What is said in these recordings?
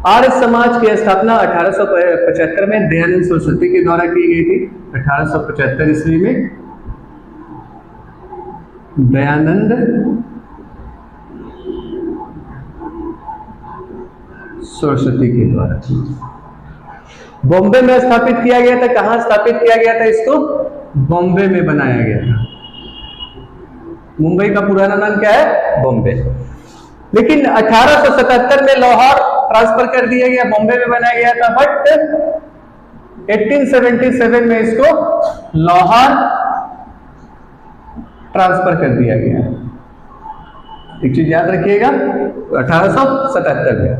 आर्य समाज की स्थापना 1875 में दयानंद सरस्वती के द्वारा की गई थी। 1875 ईस्वी में दयानंद सरस्वती के द्वारा बॉम्बे में स्थापित किया गया था। कहां स्थापित किया गया था इसको? बॉम्बे में बनाया गया था। मुंबई का पुराना नाम क्या है? बॉम्बे। लेकिन 1877 में लाहौर ट्रांसफर कर दिया गया, बॉम्बे में बनाया गया था। बट 1877 में इसको लाहौर ट्रांसफर कर दिया गया। एक चीज याद रखिएगा, 1877 में।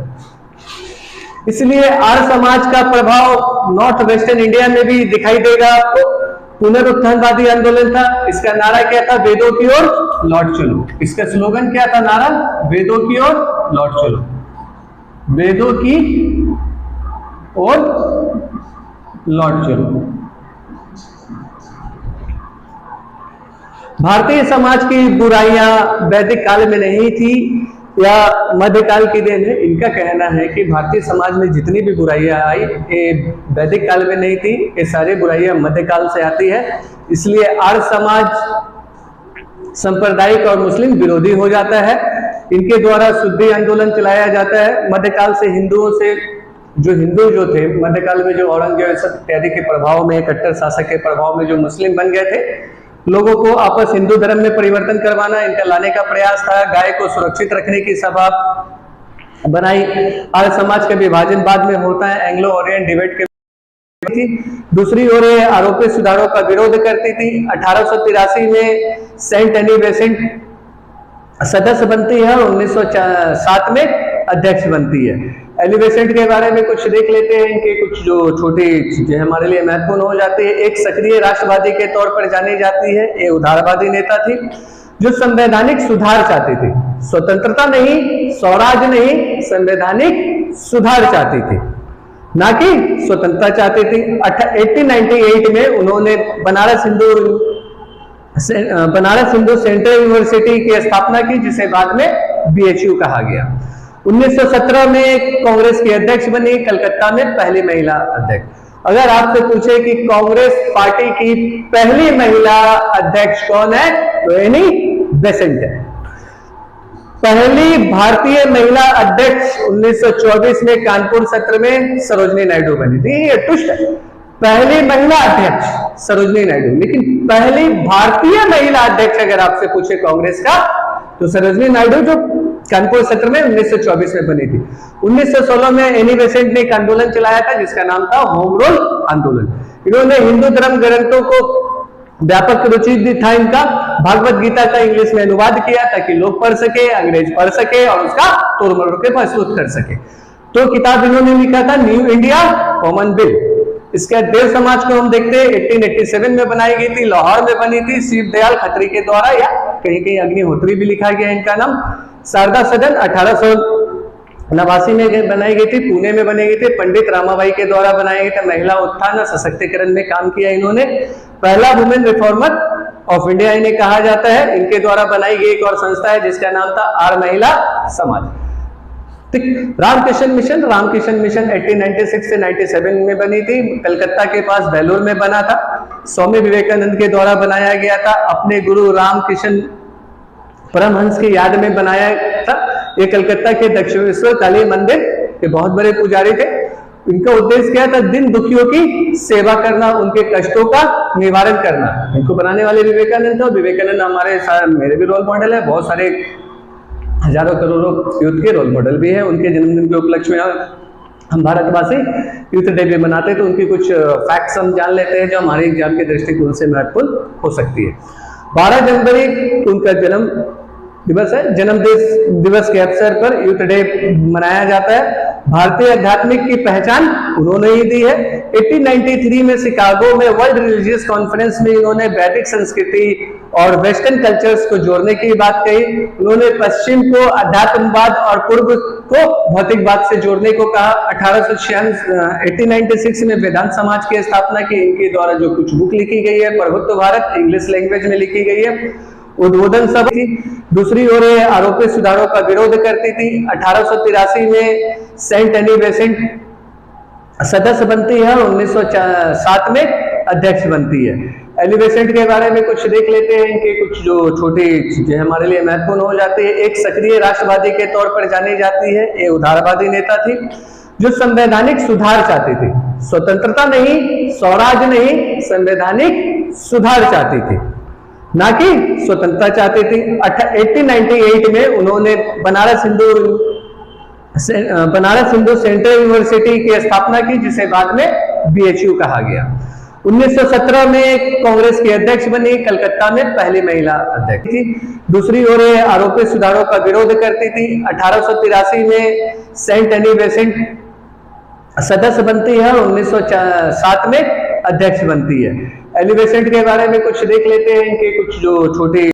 इसलिए आर्य समाज का प्रभाव नॉर्थ वेस्टर्न इंडिया में भी दिखाई देगा आपको। पुनरुत्थानवादी आंदोलन था। इसका नारा क्या था? वेदों की ओर लौट चलो। इसका स्लोगन क्या था? नारा वेदों की ओर लौट चलो। वेदों की ओर लौट चलो। भारतीय समाज की बुराइयां वैदिक काल में नहीं थी या मध्यकाल की देन है। इनका कहना है कि भारतीय समाज में जितनी भी बुराइयां आई ये वैदिक काल में नहीं थी, ये सारी बुराइयां मध्यकाल से आती है। इसलिए आर्य समाज सांप्रदायिक और मुस्लिम विरोधी हो जाता है। इनके द्वारा शुद्धि आंदोलन चलाया जाता है। मध्यकाल से हिंदुओं से हिंदू जो थे मध्यकाल में, जो औरंगजेब इत्यादि के प्रभाव में, कट्टर शासक के प्रभाव में जो मुस्लिम बन गए थे, लोगों को आपस हिंदू धर्म में परिवर्तन करवाना इनका लाने का प्रयास था। गाय को सुरक्षित रखने की सभा बनाई। आर्य समाज का विभाजन बाद में होता है एंग्लो ओरियन डिबेट के। दूसरी ओर आरोपित सुधारों का विरोध करती थी। 1883 में सेंट एनी बेसेंट सदस्य बनती है और 1907 में अध्यक्ष बनती है। एनी बेसेंट के बारे में कुछ देख लेते हैं। इनके कुछ जो छोटी चीजें हमारे लिए महत्वपूर्ण हो जाती है। एक सक्रिय राष्ट्रवादी के तौर पर जानी जाती है। ये उदारवादी नेता थी जो संवैधानिक सुधार चाहती थी। स्वतंत्रता नहीं, स्वराज नहीं, संवैधानिक सुधार चाहती थी, ना कि स्वतंत्रता चाहती थी। 1898 में उन्होंने बनारस हिंदू सेंट्रल यूनिवर्सिटी की स्थापना की, जिसे बाद में BHU कहा गया। 1917 में कांग्रेस की अध्यक्ष बनी, कलकत्ता में पहली महिला अध्यक्ष। अगर आपसे पूछे कि कांग्रेस पार्टी की पहली महिला अध्यक्ष कौन है, तो एनी बेसेंट है। पहली भारतीय महिला अध्यक्ष 1924 में कानपुर सत्र में सरोजनी नायडू बनी थी। ये ट्विस्ट है, पहली महिला अध्यक्ष सरोजनी नायडू, लेकिन पहली भारतीय महिला अध्यक्ष अगर आपसे पूछे कांग्रेस का, तो सरोजनी नायडू जो कानपुर सत्र में 1924 में बनी थी। 1916 में एनी बेसेंट ने एक आंदोलन चलाया था जिसका नाम था होम रूल आंदोलन। इन्होंने हिंदू धर्म ग्रंथों को व्यापक रुचि था इनका। भागवत गीता का इंग्लिश में अनुवाद किया ताकि लोग पढ़ सके, अंग्रेज पढ़ सके और उसका तोड़ मरोड़ के प्रस्तुत कर सके। तो किताब इन्होंने लिखा था न्यू इंडिया कॉमन बिल। इसके देव समाज को हम देखते हैं 1887 में बनाई गई थी, लाहौर में बनी थी शिव दयाल खत्री के द्वारा, या कहीं कहीं अग्निहोत्री भी लिखा गया इनका नाम। शारदा सदन 1889 में बनाई गई थी, पुणे में बनाई गई थी, पंडित रामाबाई के द्वारा बनाई गई थी। महिला उत्थान और सशक्तिकरण में काम किया इन्होंने। पहला वुमेन रिफॉर्मर ऑफ इंडिया इन्हें कहा जाता है। इनके द्वारा बनाई गई एक और संस्था है जिसका नाम था आर्य महिला समाज। रामकृष्ण मिशन 1896 से 97 में बनी थी, कलकत्ता के पास बेलूर में बना था। स्वामी विवेकानंद के द्वारा बनाया गया था। अपने गुरु रामकृष्ण परमहंस की याद में बनाया था। ये कलकत्ता के दक्षिणेश्वर काली मंदिर के बहुत बड़े पुजारी थे। इनका उद्देश्य क्या था? दिन दुखियों की सेवा करना, उनके कष्टों का निवारण करना। इनको बनाने वाले विवेकानंद थे। विवेकानंद हमारे मेरे भी रोल मॉडल है, बहुत सारे हजारों करोड़ों यूथ के रोल मॉडल भी है। उनके जन्मदिन के उपलक्ष्य में हम भारतवासी यूथ डे भी मनाते हैं, तो उनकी कुछ फैक्ट्स हम जान लेते हैं जो हमारे एग्जाम के दृष्टिकोण से महत्वपूर्ण हो सकती है। 12 जनवरी उनका जन्म दिवस है। जन्म दिवस के अवसर पर यूथ डे मनाया जाता है। भारतीय आध्यात्मिक की पहचान उन्होंने ही दी है। 1893 में शिकागो में वर्ल्ड रिलीजियस कॉन्फ्रेंस में इन्होंने वैदिक संस्कृति और वेस्टर्न कल्चर्स को जोड़ने की बात कही। उन्होंने पश्चिम को अध्यात्मवाद और पूर्व को भौतिकवाद से जोड़ने को कहा। 1896 में वेदांत समाज की स्थापना की। इनके द्वारा जो कुछ बुक लिखी गई है, प्रभुत्व भारत इंग्लिश लैंग्वेज में लिखी गई है। उद्बोधन सभा थी। दूसरी ओर आरोपित सुधारों का विरोध करती थी। 1883 में सेंट एनी बेसेंट सदस्य बनती है, 1907 में अध्यक्ष बनती है। एनी बेसेंट के बारे में कुछ देख लेते हैं कि कुछ जो छोटी चीजें हमारे लिए महत्वपूर्ण हो जाती है। एक सक्रिय राष्ट्रवादी के तौर पर जानी जाती है, ये उदारवादी नेता थी जो संवैधानिक सुधार चाहती थी, स्वतंत्रता नहीं, स्वराज नहीं, संवैधानिक सुधार चाहती थी, ना कि स्वतंत्रता चाहती थी। 1898 में उन्होंने बनारस हिंदू सेंट्रल यूनिवर्सिटी की स्थापना की, जिसे बाद में BHU कहा गया। 1917 में कांग्रेस की अध्यक्ष बनी, कलकत्ता में पहली महिला अध्यक्ष थी। दूसरी ओर आरोपित सुधारों का विरोध करती थी। 1883 में सेंट एनी बेसेंट सदस्य बनती है, 1907 में अध्यक्ष बनती है। एनी बेसेंट के बारे में कुछ देख लेते हैं कि कुछ जो छोटी